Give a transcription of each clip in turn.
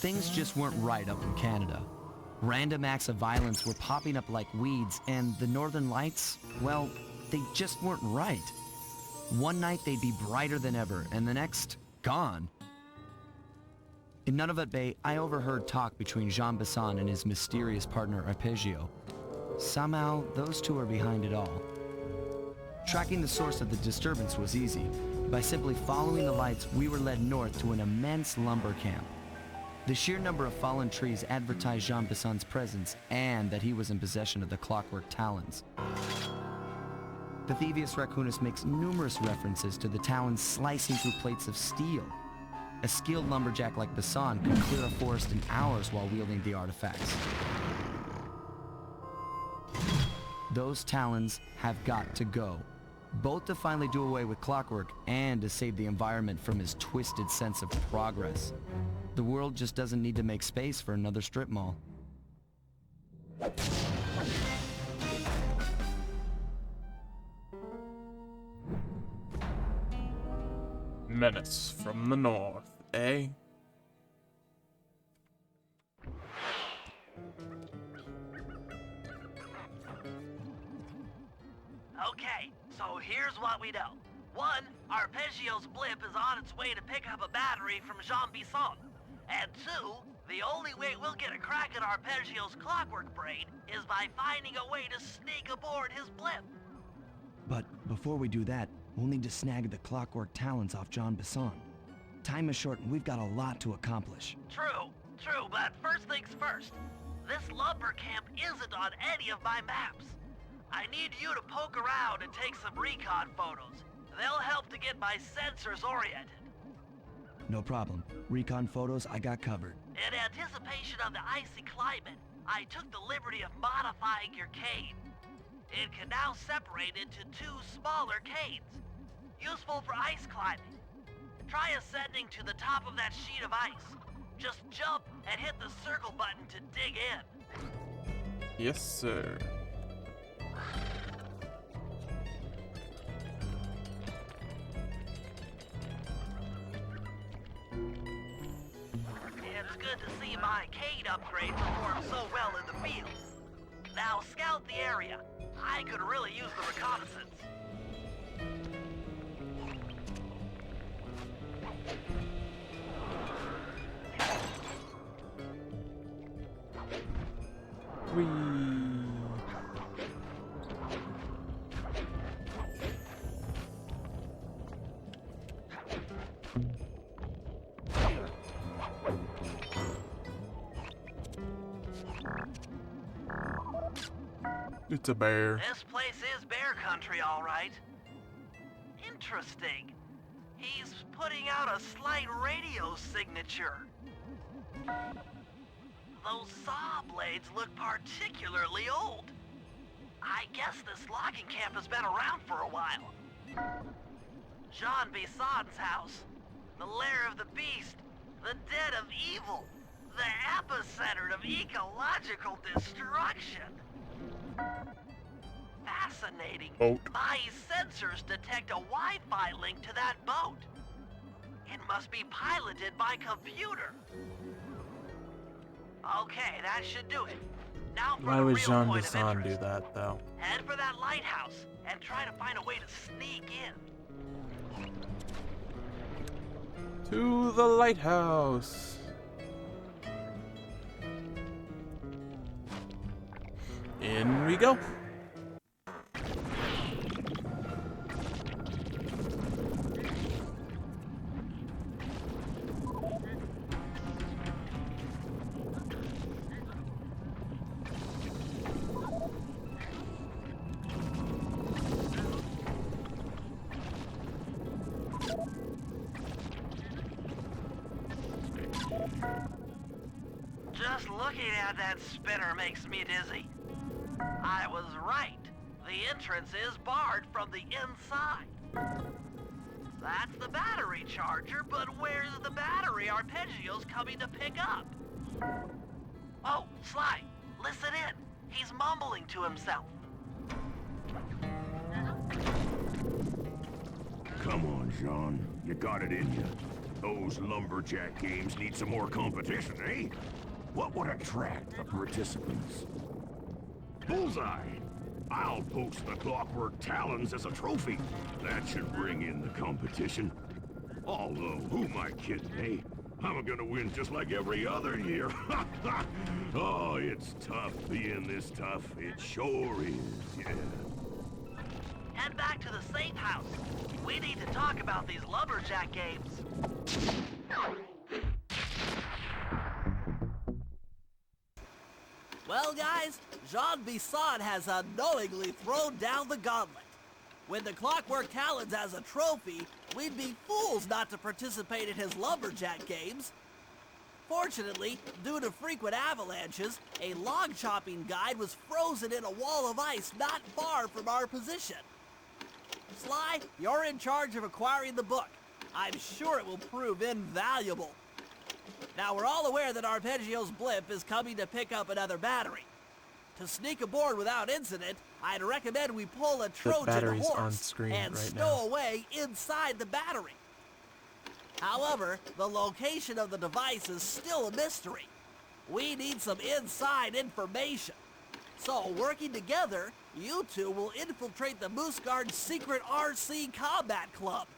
Things just weren't right up in Canada. Random acts of violence were popping up like weeds, and the Northern Lights, well, they just weren't right. One night they'd be brighter than ever, and the next, gone. In Nunavut Bay, I overheard talk between Jean Besson and his mysterious partner Arpeggio. Somehow, those two are behind it all. Tracking the source of the disturbance was easy. By simply following the lights, we were led north to an immense lumber camp. The sheer number of fallen trees advertised Jean Besson's presence and that he was in possession of the clockwork talons. The Thieves Raccoonus makes numerous references to the talons slicing through plates of steel. A skilled lumberjack like Besson could clear a forest in hours while wielding the artifacts. Those talons have got to go, both to finally do away with clockwork and to save the environment from his twisted sense of progress. The world just doesn't need to make space for another strip mall. Menace from the north, eh? Okay, so here's what we know. 1, Arpeggio's blimp is on its way to pick up a battery from Jean Besson. And 2, the only way we'll get a crack at Arpeggio's clockwork brain is by finding a way to sneak aboard his blimp. But before we do that, we'll need to snag the clockwork talons off Jean Besson. Time is short and we've got a lot to accomplish. True, but first things first. This lumber camp isn't on any of my maps. I need you to poke around and take some recon photos. They'll help to get my sensors oriented. No problem. Recon photos, I got covered. In anticipation of the icy climate, I took the liberty of modifying your cane. It can now separate into 2 smaller canes, useful for ice climbing. Try ascending to the top of that sheet of ice. Just jump and hit the circle button to dig in. Yes, sir. It's good to see my cane upgrade perform so well in the field. Now scout the area. I could really use the reconnaissance. It's a bear. This place is bear country, all right. Interesting. He's putting out a slight radio signature. Those saw blades look particularly old. I guess this logging camp has been around for a while. Jean Besson's house, the lair of the beast, the den of evil, the epicenter of ecological destruction. Fascinating. Boat. My sensors detect a Wi-Fi link to that boat. It must be piloted by computer. Okay, that should do it. Now for Why the would real Jean point of Besson do interest. that, though? Head for that lighthouse and try to find a way to sneak in. To the lighthouse. In we go. Just looking at that spinner makes me dizzy. I was right. The entrance is barred from the inside. That's the battery charger, but where's the battery Arpeggio's coming to pick up? Oh, Sly, listen in. He's mumbling to himself. Come on, Jean. You got it in you. Those lumberjack games need some more competition, eh? What would attract the participants? Bullseye! I'll post the clockwork talons as a trophy. That should bring in the competition. Although, who am I kidding, eh? I'm gonna win just like every other year. Oh, it's tough being this tough. It sure is, yeah. Head back to the safe house. We need to talk about these lumberjack games. Well, guys, Jean Bisson has unknowingly thrown down the gauntlet. With the Clockwork Talons as a trophy, we'd be fools not to participate in his lumberjack games. Fortunately, due to frequent avalanches, a log chopping guide was frozen in a wall of ice not far from our position. Sly, you're in charge of acquiring the book. I'm sure it will prove invaluable. Now, we're all aware that Arpeggio's blimp is coming to pick up another battery. To sneak aboard without incident, I'd recommend we pull a Trojan battery's horse on screen and right stow now. away inside the battery. However, the location of the device is still a mystery. We need some inside information. So, working together, you two will infiltrate the Moose Guard's secret RC combat club.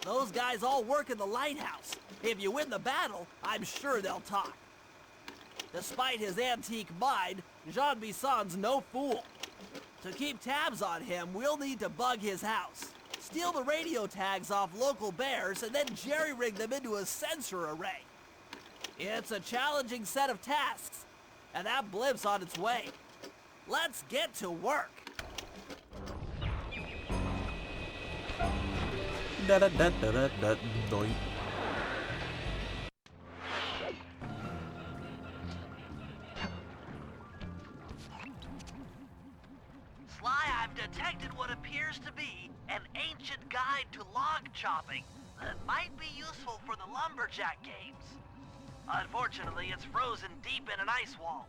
Those guys all work in the lighthouse. If you win the battle, I'm sure they'll talk. Despite his antique mind, Jean Bisson's no fool. To keep tabs on him, we'll need to bug his house, steal the radio tags off local bears, and then jerry-rig them into a sensor array. It's a challenging set of tasks, and that blimp's on its way. Let's get to work. Da da da da da da doink. Sly, I've detected what appears to be an ancient guide to log chopping that might be useful for the lumberjack games. Unfortunately, it's frozen deep in an ice wall.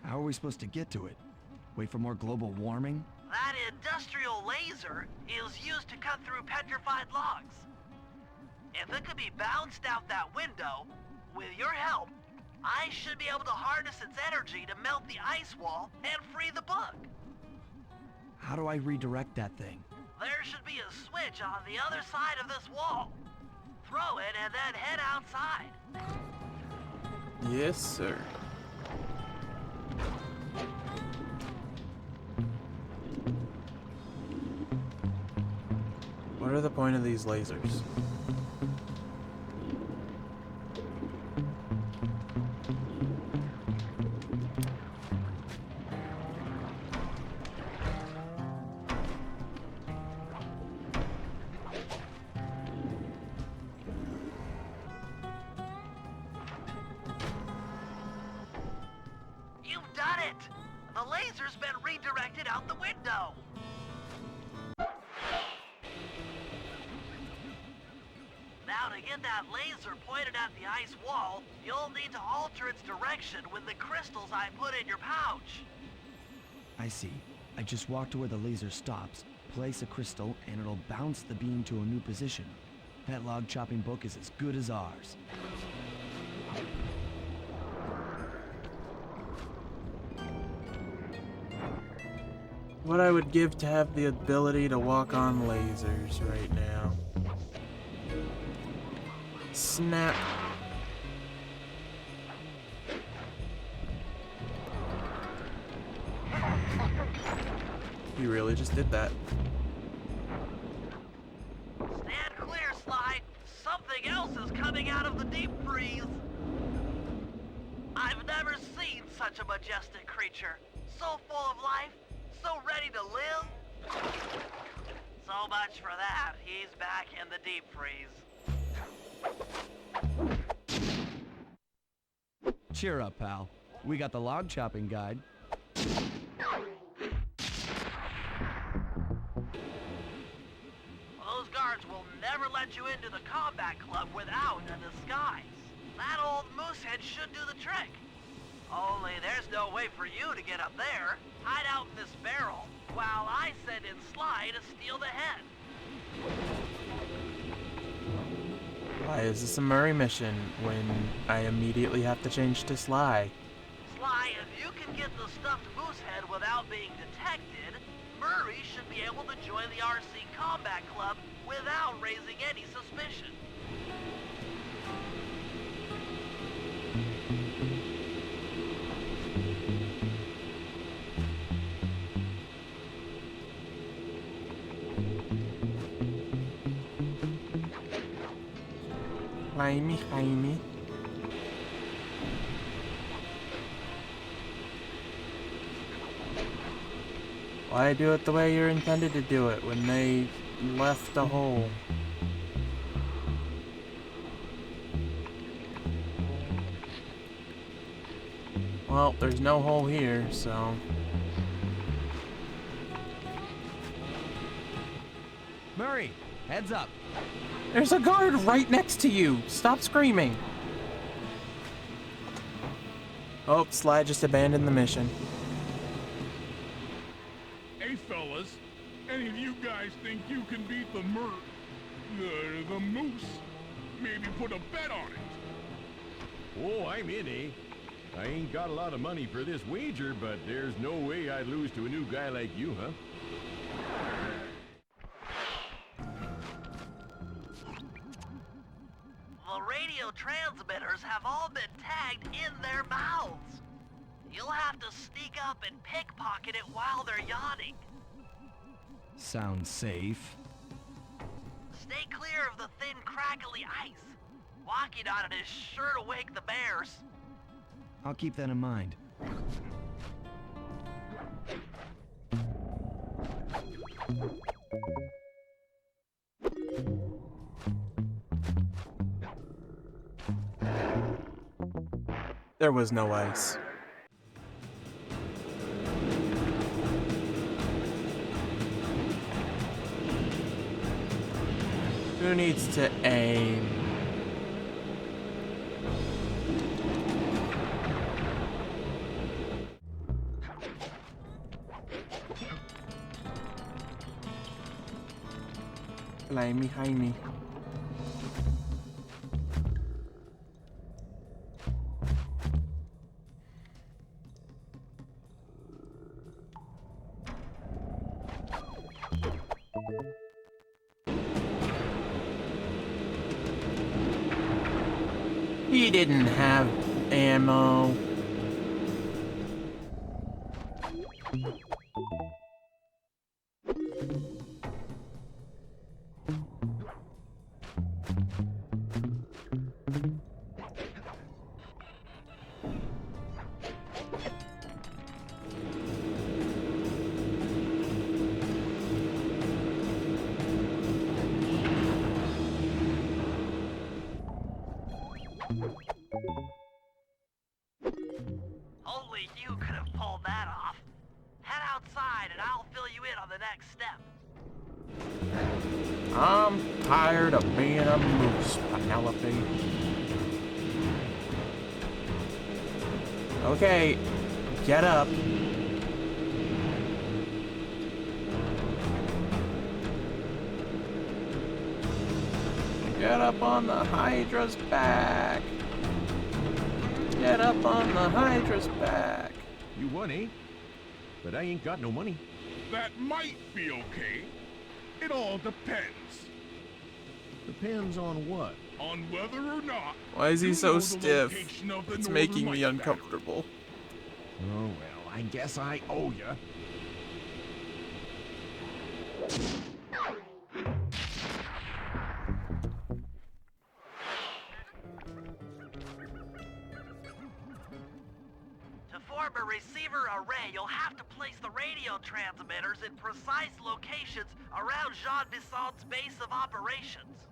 How are we supposed to get to it? Wait for more global warming? That industrial laser is used to cut through petrified logs. If it could be bounced out that window, with your help, I should be able to harness its energy to melt the ice wall and free the book. How do I redirect that thing? There should be a switch on the other side of this wall. Throw it and then head outside. Yes, sir. What are the point of these lasers? You've done it! The laser's been redirected out the window. Now, to get that laser pointed at the ice wall, you'll need to alter its direction with the crystals I put in your pouch. I see. I just walk to where the laser stops, place a crystal, and it'll bounce the beam to a new position. That log chopping book is as good as ours. What I would give to have the ability to walk on lasers right now. Snap. You really just did that. Stand clear, Sly. Something else is coming out of the deep freeze. I've never seen such a majestic creature. So full of life, so ready to live. So much for that. He's back in the deep freeze. Cheer up, pal. We got the log chopping guide. Those guards will never let you into the combat club without a disguise. That old moosehead should do the trick. Only there's no way for you to get up there. Hide out in this barrel, while I send in Sly to steal the head. Why is this a Murray mission when I immediately have to change to Sly? Sly, if you can get the stuffed moose head without being detected, Murray should be able to join the RC Combat Club without raising any suspicion. Jaime. Why do it the way you're intended to do it when they left a hole? Well, there's no hole here, so... Murray, heads up. There's a guard right next to you! Stop screaming! Oh, Sly just abandoned the mission. Hey fellas, any of you guys think you can beat the the moose? Maybe put a bet on it. Oh, I'm in, eh? I ain't got a lot of money for this wager, but there's no way I'd lose to a new guy like you, huh? The radio transmitters have all been tagged in their mouths. You'll have to sneak up and pickpocket it while they're yawning. Sounds safe. Stay clear of the thin, crackly ice. Walking on it is sure to wake the bears. I'll keep that in mind. There was no ice. Who needs to aim? Jaime. He didn't have ammo. Only you could have pulled that off. Head outside and I'll fill you in on the next step. I'm tired of being a moose, Penelope. Okay, get up. Get up on the Hydra's back. Get up on the Hydra's back. You won, eh? But I ain't got no money. That might be okay. It all depends. Depends on what? On whether or not... Why is he you so know the stiff? location of the It's Northern making me Lights battery. uncomfortable. Oh, well, I guess I owe ya. To form a receiver array, you'll have to place the radio transmitters in precise locations around Jean Bissant's base of operations.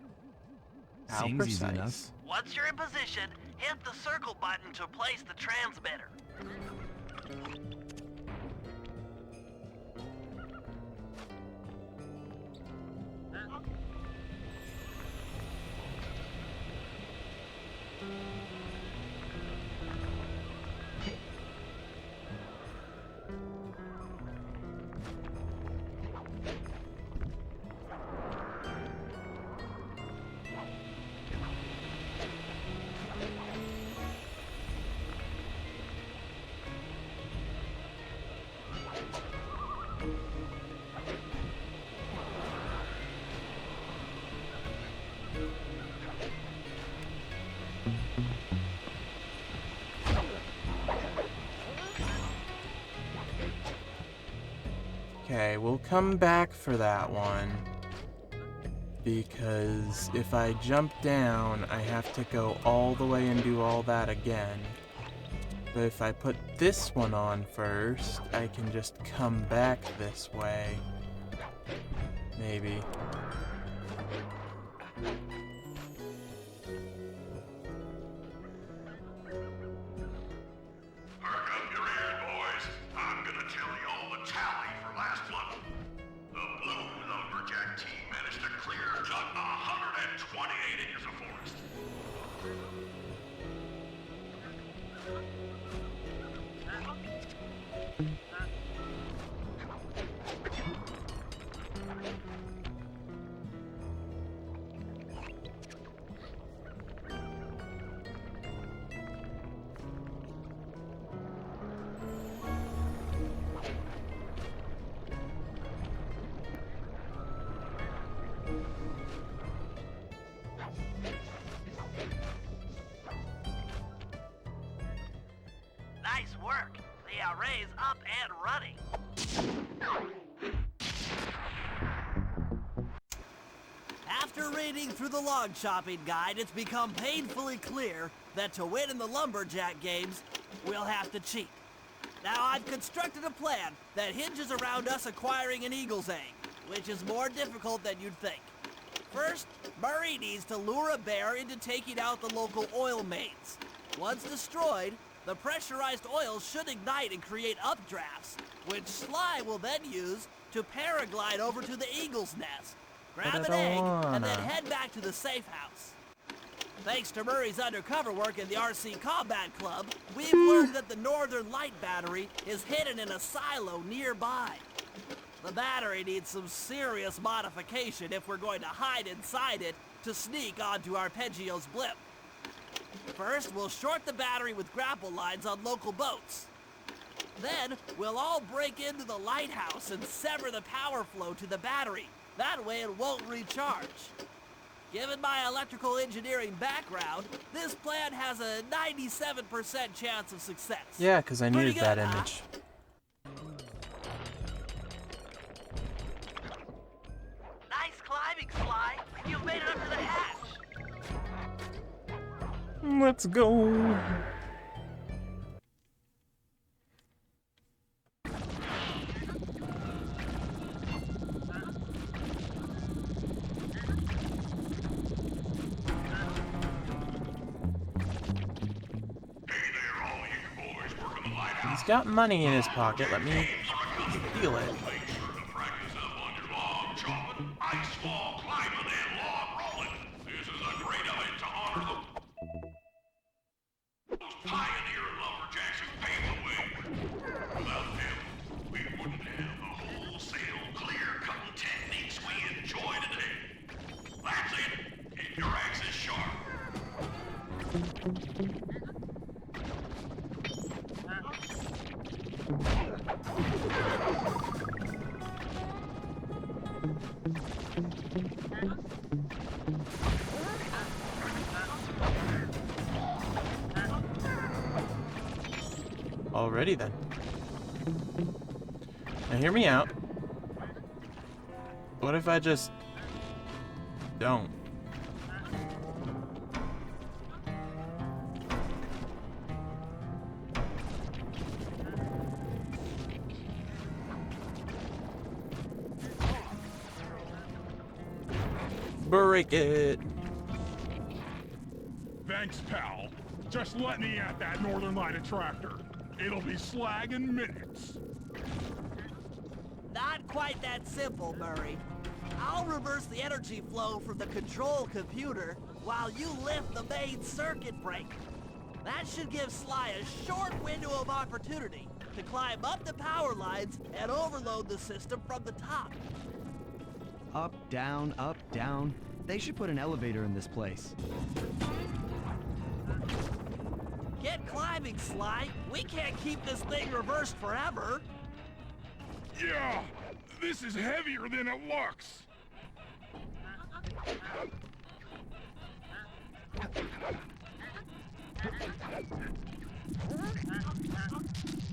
How Seems easy precise. enough. Once you're in position, hit the circle button to place the transmitter. Okay, we'll come back for that one. Because if I jump down, I have to go all the way and do all that again. But if I put this one on first, I can just come back this way. Maybe. Perk up your ears, boys. I'm gonna tell you all the tally for last month. The Blue Lumberjack team managed to clear just 128 acres of forest. Nice work. The array's up and running. After reading through the log chopping guide, it's become painfully clear that to win in the lumberjack games, we'll have to cheat. Now, I've constructed a plan that hinges around us acquiring an eagle's egg, which is more difficult than you'd think. First, Murray needs to lure a bear into taking out the local oil mains. Once destroyed, the pressurized oil should ignite and create updrafts, which Sly will then use to paraglide over to the eagle's nest, grab an egg, and then head back to the safe house. Thanks to Murray's undercover work in the RC Combat Club, we've learned that the Northern Light battery is hidden in a silo nearby. The battery needs some serious modification if we're going to hide inside it to sneak onto Arpeggio's blimp. First, we'll short the battery with grapple lines on local boats. Then, we'll all break into the lighthouse and sever the power flow to the battery. That way it won't recharge. Given my electrical engineering background, this plan has a 97% chance of success. Yeah, because I needed Pretty that good, huh? image. Nice climbing, Sly. You've made it up to the hatch. Let's go. He's got money in his pocket. Let me steal it. Make sure to practice up on your log chopping, ice wall climbing, and log rolling. This is a great event to honor those pioneer lumberjacks who paved the way. Without them, we wouldn't have the wholesale clear-cutting techniques we enjoy today. That's it. Keep your axes sharp. Alrighty then. Now hear me out. What if I just don't? Break it. Thanks, pal. Just let me at that Northern Light attractor. It'll be slag in minutes. Not quite that simple, Murray. I'll reverse the energy flow from the control computer while you lift the main circuit breaker. That should give Sly a short window of opportunity to climb up the power lines and overload the system from the top. Up, down, up, down. They should put an elevator in this place. Get climbing, Sly. We can't keep this thing reversed forever. Yeah, this is heavier than it looks.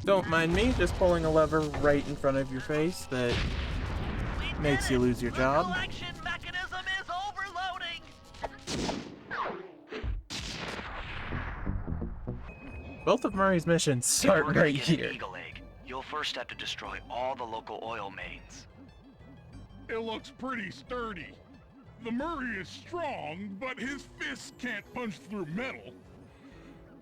Don't mind me, just pulling a lever right in front of your face that makes you lose your job. The collection mechanism is overloading. Both of Murray's missions start If we're gonna right get here. an eagle egg, you'll first have to destroy all the local oil mains. It looks pretty sturdy. The Murray is strong, but his fists can't punch through metal.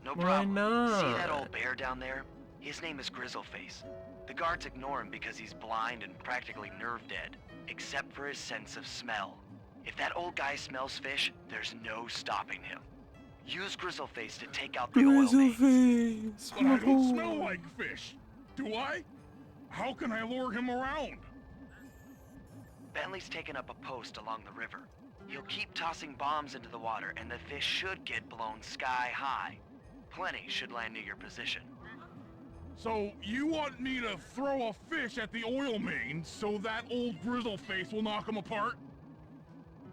No Why problem. not? See that old bear down there? His name is Grizzleface. The guards ignore him because he's blind and practically nerve dead, except for his sense of smell. If that old guy smells fish, there's no stopping him. Use Grizzleface to take out the oil mains. Grizzleface! But I don't smell like fish. Do I? How can I lure him around? Bentley's taken up a post along the river. He'll keep tossing bombs into the water, and the fish should get blown sky high. Plenty should land near your position. So you want me to throw a fish at the oil main so that old Grizzleface will knock him apart?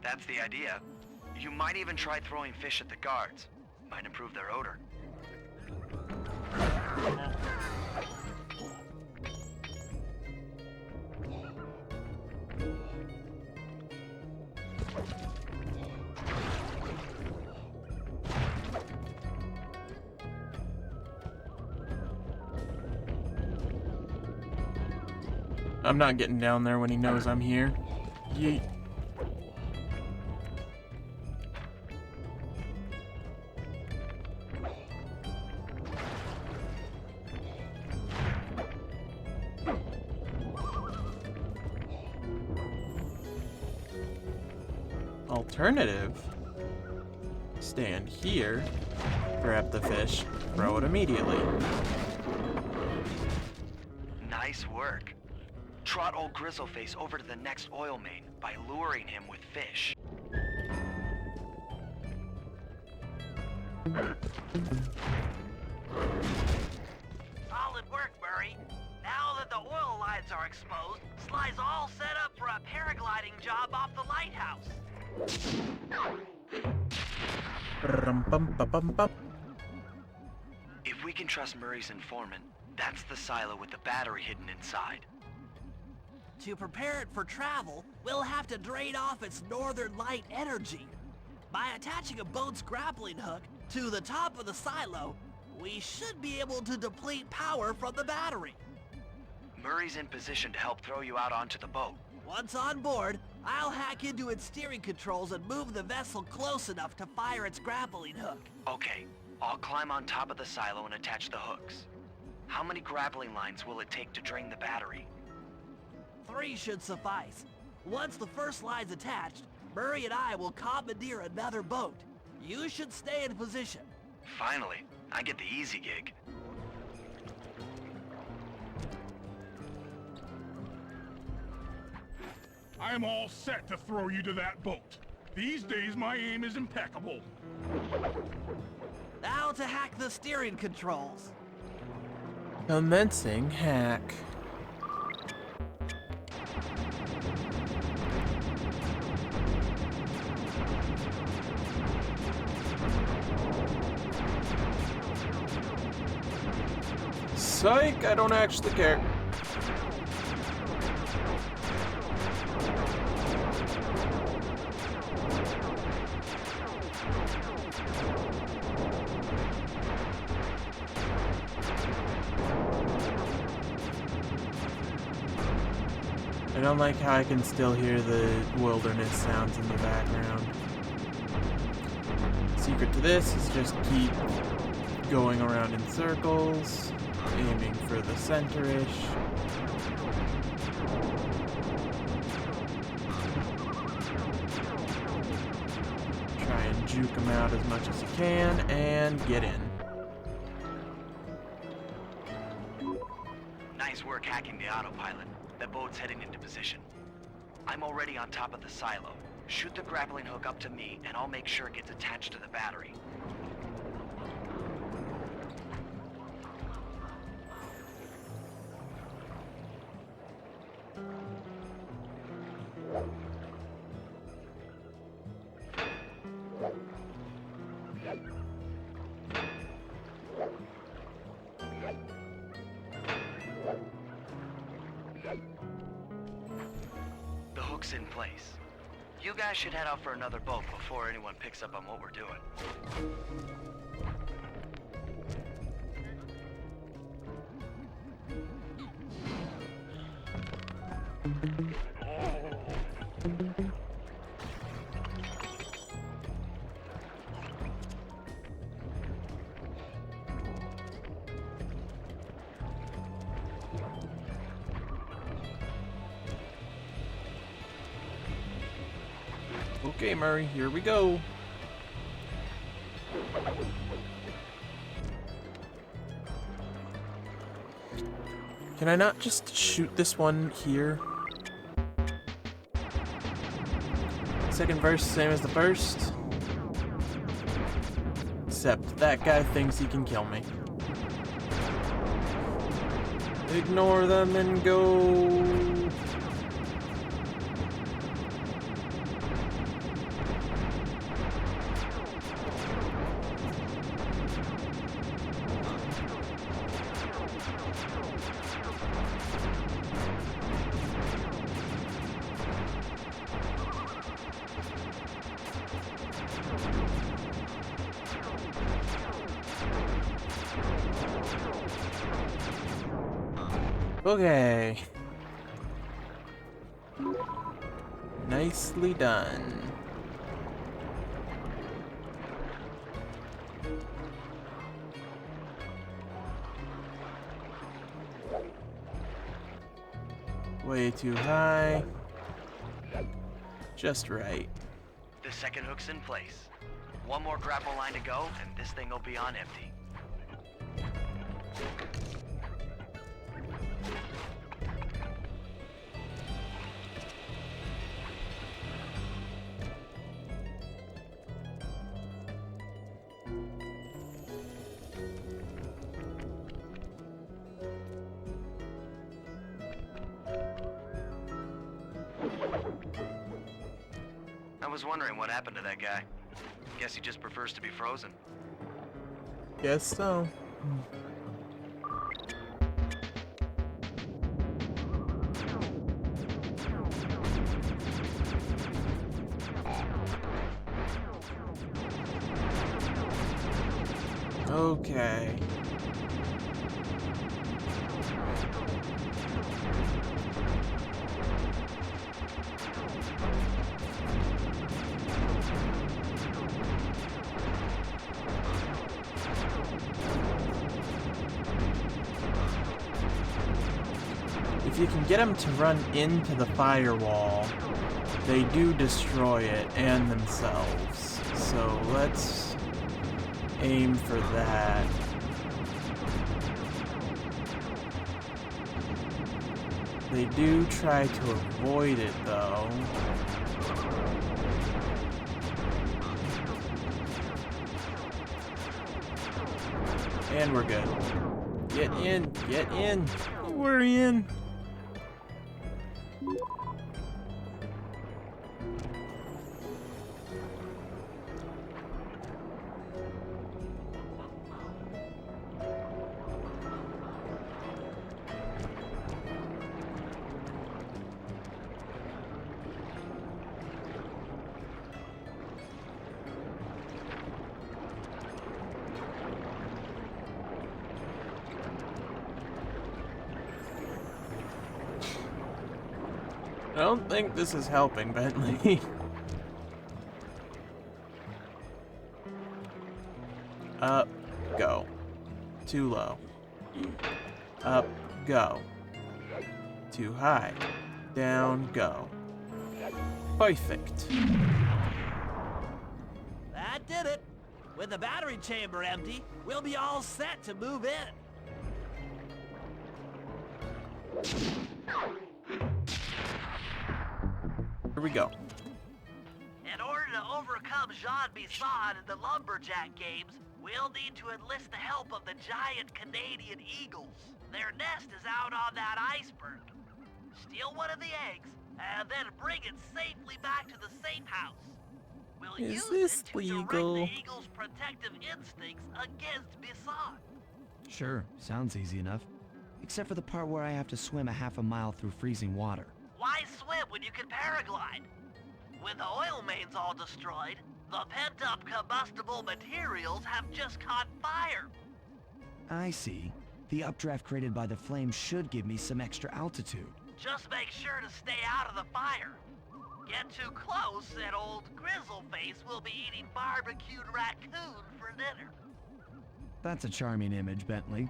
That's the idea. You might even try throwing fish at the guards. Might improve their odor. I'm not getting down there when he knows I'm here. Yeet. Alternative. Stand here, grab the fish, throw it immediately. Nice work. Trot old Grizzleface over to the next oil main by luring him with fish. Solid work, Murray. Now that the oil lines are exposed, Sly's all set up for a paragliding job off the lighthouse. Rum-bum-ba-bum-bum. If we can trust Murray's informant, that's the silo with the battery hidden inside. To prepare it for travel, we'll have to drain off its northern light energy. By attaching a boat's grappling hook to the top of the silo, we should be able to deplete power from the battery. Murray's in position to help throw you out onto the boat. Once on board, I'll hack into its steering controls and move the vessel close enough to fire its grappling hook. Okay, I'll climb on top of the silo and attach the hooks. How many grappling lines will it take to drain the battery? 3 should suffice. Once the first line's attached, Murray and I will commandeer another boat. You should stay in position. Finally, I get the easy gig. I'm all set to throw you to that boat. These days, my aim is impeccable. Now to hack the steering controls. Commencing hack. Psych, I don't actually care. I don't like how I can still hear the wilderness sounds in the background. Secret to this is just keep going around in circles, aiming for the center-ish. Try and juke them out as much as you can, and get in. Nice work hacking the autopilot. The boat's heading into position. I'm already on top of the silo. Shoot the grappling hook up to me, and I'll make sure it gets attached to the battery. hook's in place. You guys should head out for another boat before anyone picks up on what we're doing. Okay, Murray, here we go. Can I not just shoot this one here? Second verse, same as the first. Except that guy thinks he can kill me. Ignore them and go. Okay. Nicely done. Way too high. Just right. The second hook's in place. One more grapple line to go, and this thing will be on empty. I was wondering what happened to that guy. Guess he just prefers to be frozen. Guess so. Okay. If you can get them to run into the firewall, they do destroy it and themselves. So let's aim for that. They do try to avoid it though. And we're good. Get in, get in. We're in. I don't think this is helping, Bentley. Up, go. Too low. Up, go. Too high. Down, go. Perfect. That did it. With the battery chamber empty, we'll be all set to move in. Here we go. In order to overcome Jean Bisson and the Lumberjack games, we'll need to enlist the help of the giant Canadian eagles. Their nest is out on that iceberg. Steal one of the eggs, and then bring it safely back to the safe house. We'll Is use this it to direct legal? the eagle's protective instincts against Bisson. Sure, sounds easy enough. Except for the part where I have to swim a half a mile through freezing water. Why swim up when you can paraglide. With the oil mains all destroyed, the pent-up combustible materials have just caught fire. I see. The updraft created by the flames should give me some extra altitude. Just make sure to stay out of the fire. Get too close and old Grizzleface will be eating barbecued raccoon for dinner. That's a charming image, Bentley.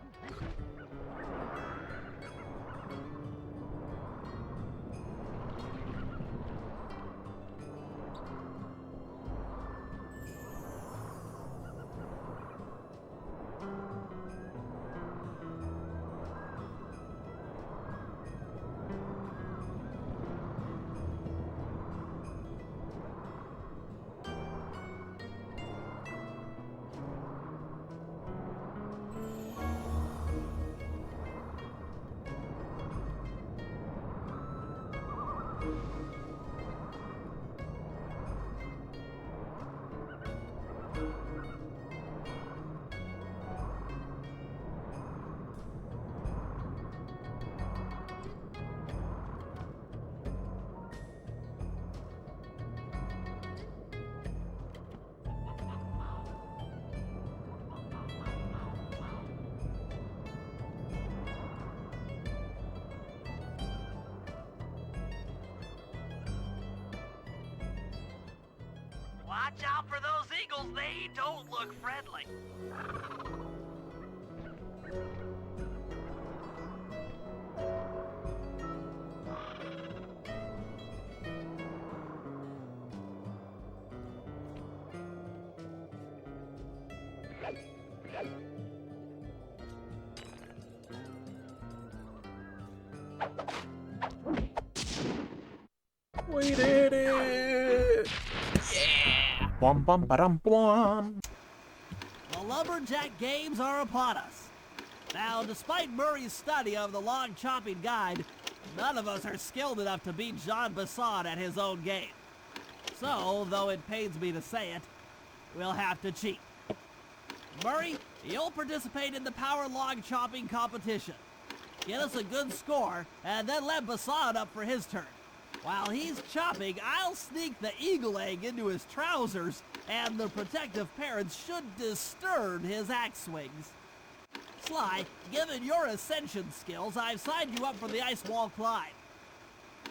Watch out for those eagles, they don't look friendly. We did it! Yeah! Bum bum ba-dum bum. The Lumberjack Games are upon us. Now, despite Murray's study of the log chopping guide, none of us are skilled enough to beat Jean Basson at his own game. So, though it pains me to say it, we'll have to cheat. Murray, you'll participate in the power log chopping competition. Get us a good score, and then let Basson up for his turn. While he's chopping, I'll sneak the eagle egg into his trousers, and the protective parents should disturb his axe swings. Sly, given your ascension skills, I've signed you up for the ice wall climb.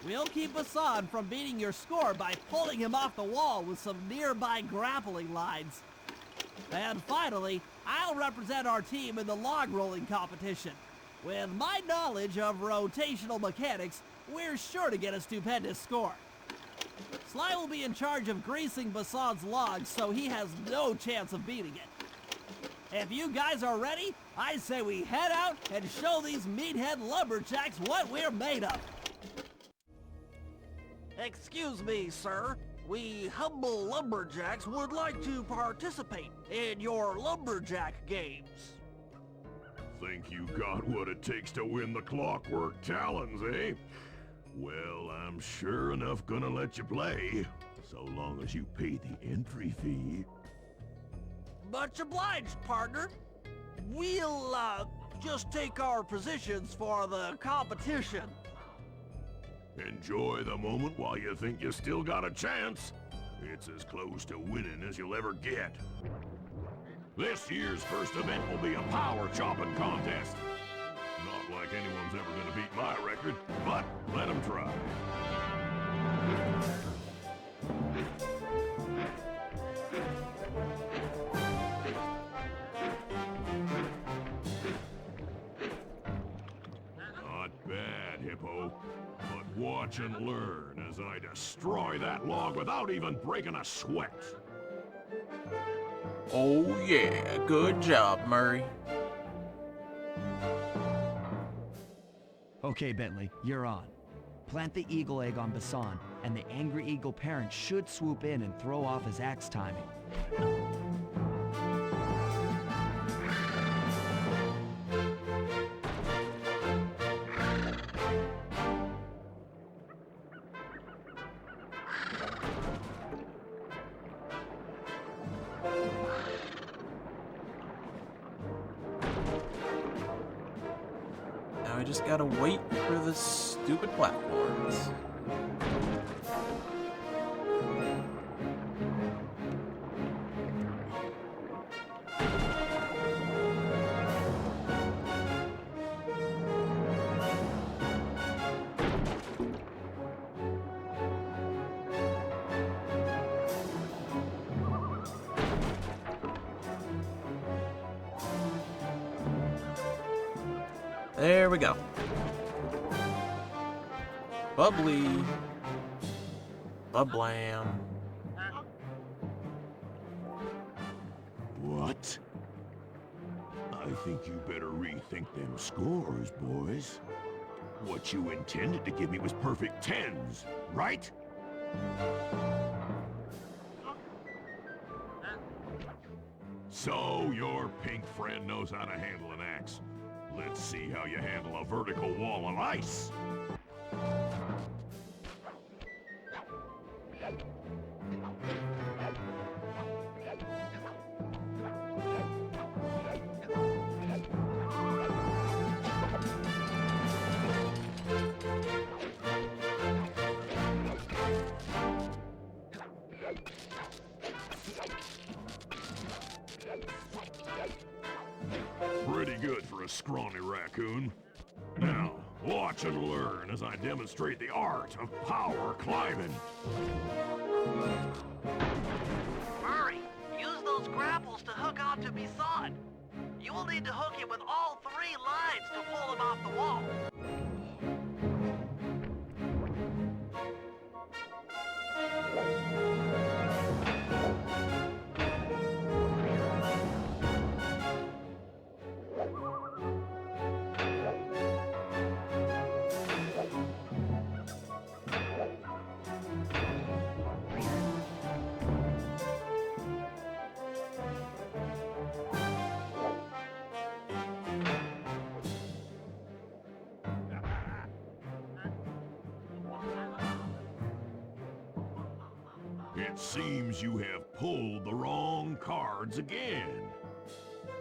We'll keep Basson from beating your score by pulling him off the wall with some nearby grappling lines. And finally, I'll represent our team in the log rolling competition. With my knowledge of rotational mechanics, we're sure to get a stupendous score. Sly will be in charge of greasing Basson's logs, so he has no chance of beating it. If you guys are ready, I say we head out and show these meathead lumberjacks what we're made of. Excuse me, sir. We humble lumberjacks would like to participate in your lumberjack games. Think you got what it takes to win the Clockwork Talons, eh? Well, I'm sure enough gonna let you play, so long as you pay the entry fee. Much obliged, partner. We'll, just take our positions for the competition. Enjoy the moment while you think you still got a chance. It's as close to winning as you'll ever get. This year's first event will be a power chopping contest. Not like anyone's ever gonna beat my record, but let them try. Not bad, Hippo. But watch and learn as I destroy that log without even breaking a sweat. Oh yeah, good job, Murray. Okay, Bentley, you're on. Plant the eagle egg on Basson, and the angry eagle parent should swoop in and throw off his axe timing. Now I just gotta wait for the stupid platforms. There we go. Bubbly. Bublam. What? I think you better rethink them scores, boys. What you intended to give me was perfect tens, right? So your pink friend knows how to handle an axe. Let's see how you handle a vertical wall of ice. Pretty good for a scrawny raccoon. Now, watch and learn as I demonstrate the art of power climbing. Murray, use those grapples to hook onto Bison. You will need to hook him with all 3 lines to pull him off the wall. It seems you have pulled the wrong cards again.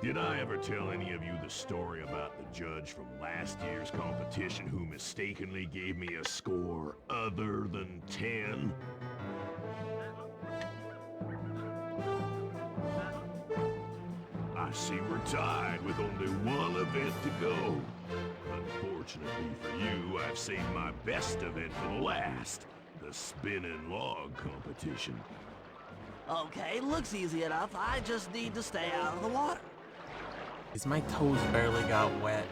Did I ever tell any of you the story about the judge from last year's competition who mistakenly gave me a score other than 10? I see we're tied with only one event to go. Unfortunately for you, I've saved my best event for the last. The spinning log competition. Okay, looks easy enough. I just need to stay out of the water. My toes barely got wet.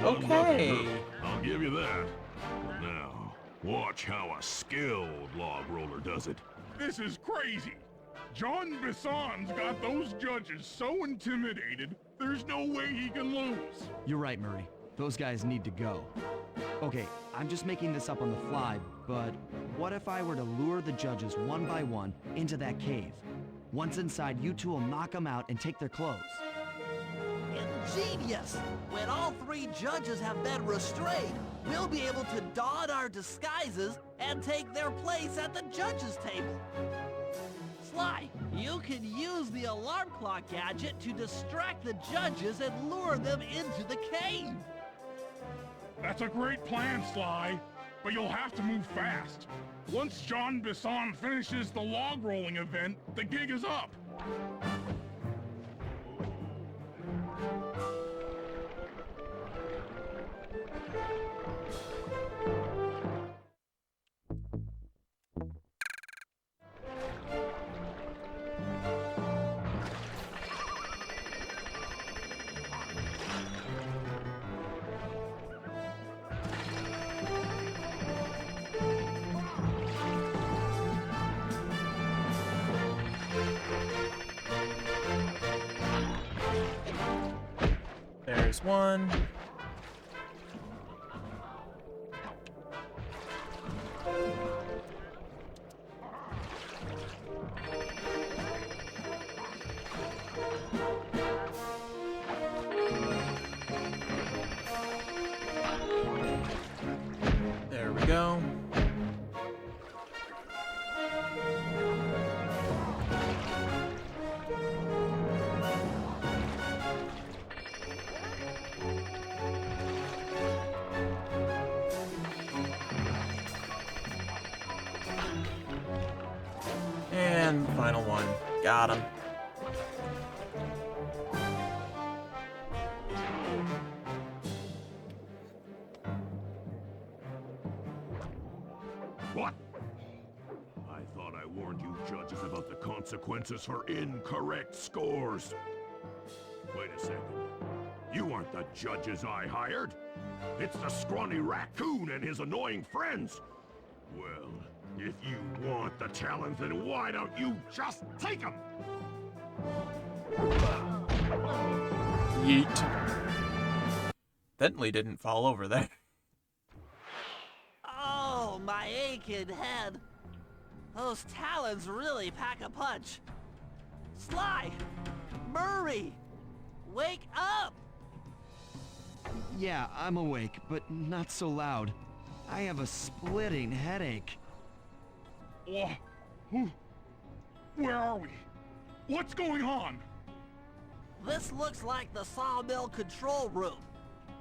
Okay. I'll give you that. But now, watch how a skilled log roller does it. This is crazy. John Bison's got those judges so intimidated, there's no way he can lose. You're right, Murray. Those guys need to go. Okay, I'm just making this up on the fly, but what if I were to lure the judges one by one into that cave? Once inside, you two will knock them out and take their clothes. Ingenious! When all 3 judges have been restrained, we'll be able to don our disguises and take their place at the judges' table. Sly, you can use the alarm clock gadget to distract the judges and lure them into the cave. That's a great plan, Sly, but you'll have to move fast. Once John Bison finishes the log rolling event, the gig is up. There's one. final one. Got him. What? I thought I warned you judges about the consequences for incorrect scores. Wait a second. You aren't the judges I hired. It's the scrawny raccoon and his annoying friends. Well, if you want the talent, then why don't you just take them? Yeet. Bentley didn't fall over there. Oh, my aching head. Those talons really pack a punch. Sly! Murray! Wake up! Yeah, I'm awake, but not so loud. I have a splitting headache. Oh, where are we? What's going on? This looks like the sawmill control room.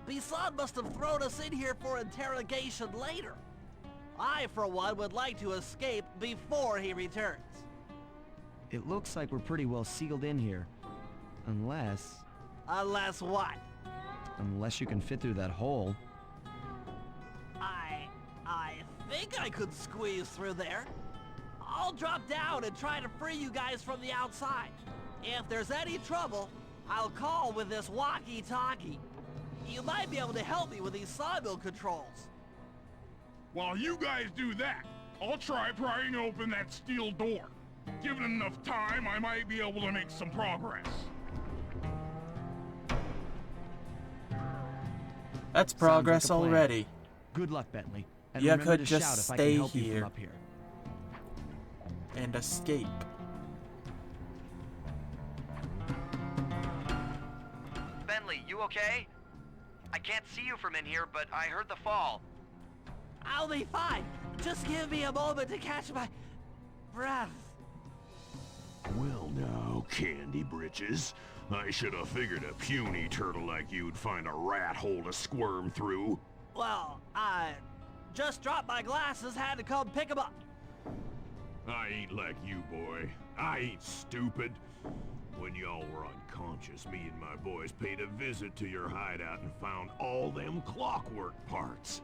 Bisson must have thrown us in here for interrogation later. I, for one, would like to escape before he returns. It looks like we're pretty well sealed in here. Unless Unless what? you can fit through that hole. I think I could squeeze through there. I'll drop down and try to free you guys from the outside. If there's any trouble, I'll call with this walkie-talkie. You might be able to help me with these sawmill controls. While you guys do that, I'll try prying open that steel door. Given enough time, I might be able to make some progress. That's progress Sounds like a plan. already. Good luck, Bentley. And You remember could to just shout if I stay can help you here. from up here. And escape. Bentley, you okay? I can't see you from in here, but I heard the fall. I'll be fine. Just give me a moment to catch my breath. Well now, Candy Britches. I should have figured a puny turtle like you'd find a rat hole to squirm through. Well, I just dropped my glasses, had to come pick 'em up. I ain't like you, boy. I ain't stupid. When y'all were unconscious, me and my boys paid a visit to your hideout and found all them clockwork parts.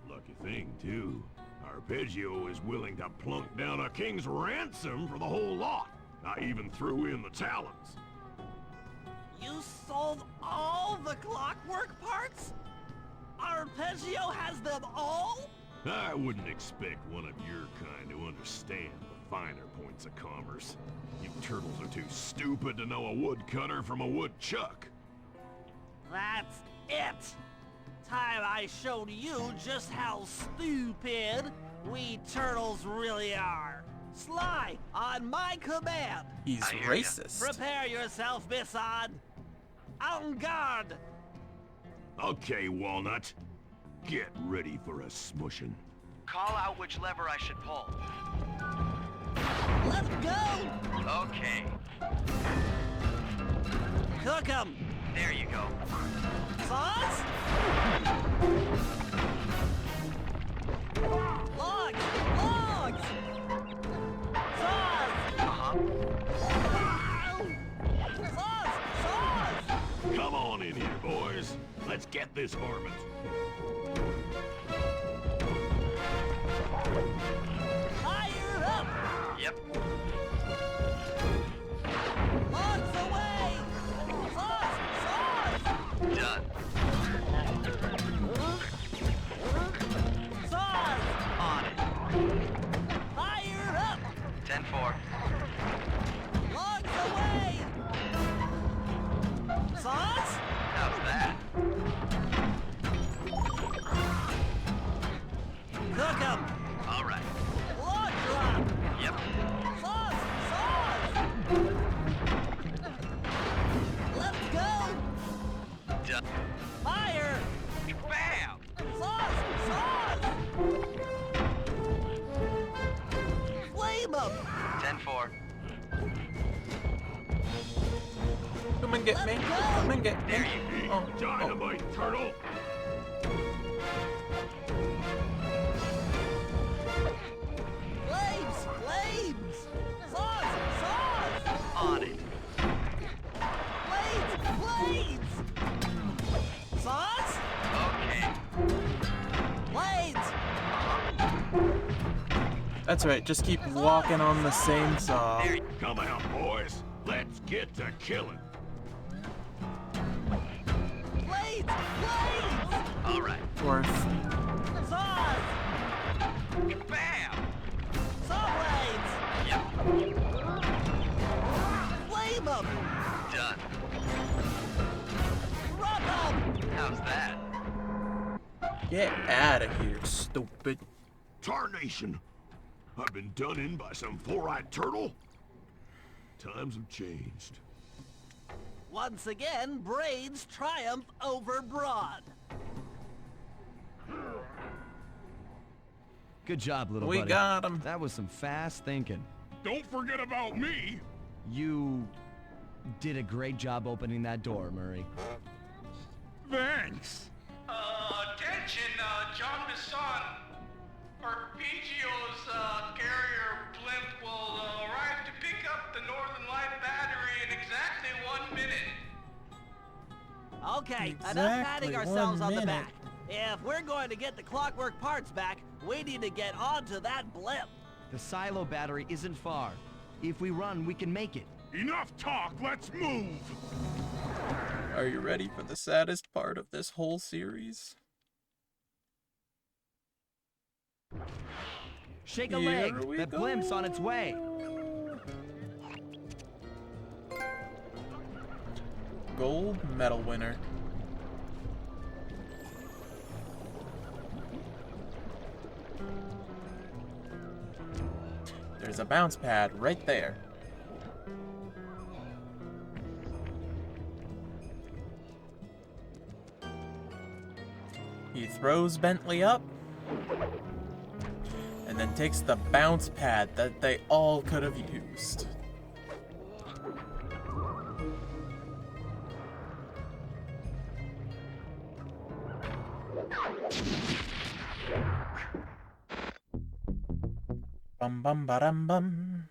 Lucky thing, too. Arpeggio is willing to plunk down a king's ransom for the whole lot. I even threw in the talons. You sold all the clockwork parts? Arpeggio has them all? I wouldn't expect one of your kind to understand the finer points of commerce. You turtles are too stupid to know a woodcutter from a woodchuck. That's it. Time I showed you just how stupid we turtles really are. Sly, on my command. He's I hear ya. racist. Prepare yourself, Bisson. En garde. Okay, Walnut. Get ready for a smushing. Call out which lever I should pull. Let's go. Okay, Cook 'em. there you go. Sauce? Logs! Logs! Sauce! Uh-huh. Sauce! Sauce! Come on in here, boys. Let's get this harvest. Fire up! Yep. Logs away! Sauce! Sauce! Done. Sauce! On it. Fire up! 10-4. Logs away! Sauce? How's that? Cook 'em! All right. Log drop! Yep. Sauce! Sauce! Let's go! Done. Fire! Bam! Sauce! Sauce! Flame 'em! 10-4. Come and get me. Come and get me. There you Eat Oh, dynamite, turtle. Flames! Flames! Sauce! That's right, just keep walking on the same saw. Come out, boys. Let's get to killing. Blades! Blades! All right. Worth. Saws! Bam! Saw blades! Yep. Flame 'em! Done. Rock 'em! How's that? Get out of here, stupid. Tarnation. I've been done in by some four-eyed turtle. Times have changed. Once again, braids triumph over broad. Good job, little We buddy. got him. That was some fast thinking. Don't forget about me. You did a great job opening that door, Murray. Thanks. Attention, John Bisson. Arpeggio's carrier blimp will arrive to pick up the Northern Light battery in exactly 1 minute. Okay, enough Exactly patting ourselves 1 on the minute. back. If we're going to get the clockwork parts back, we need to get onto that blimp. The silo battery isn't far. If we run, we can make it. Enough talk, let's move. Are you ready for the saddest part of this whole series? Shake a Here leg. we That go. blimp's on its way. Gold medal winner. There's a bounce pad right there. He throws Bentley up and then takes the bounce pad that they all could have used. Bum bum ba-dum bum.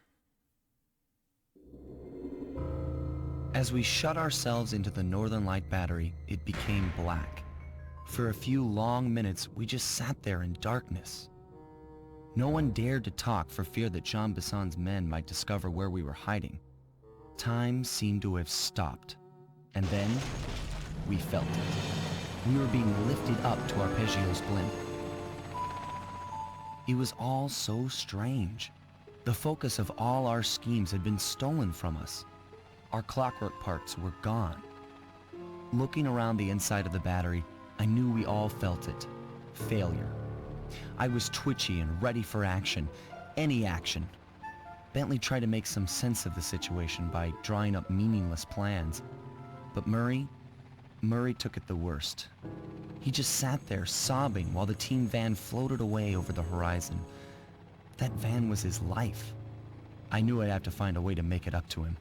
As we shut ourselves into the Northern Light battery, it became black. For a few long minutes, we just sat there in darkness. No one dared to talk for fear that Jean Bisson's men might discover where we were hiding. Time seemed to have stopped. And then, we felt it. We were being lifted up to Arpeggio's blimp. It was all so strange. The focus of all our schemes had been stolen from us. Our clockwork parts were gone. Looking around the inside of the battery, I knew we all felt it. Failure. I was twitchy and ready for action. Any action. Bentley tried to make some sense of the situation by drawing up meaningless plans. But Murray took it the worst. He just sat there sobbing while the team van floated away over the horizon. That van was his life. I knew I'd have to find a way to make it up to him.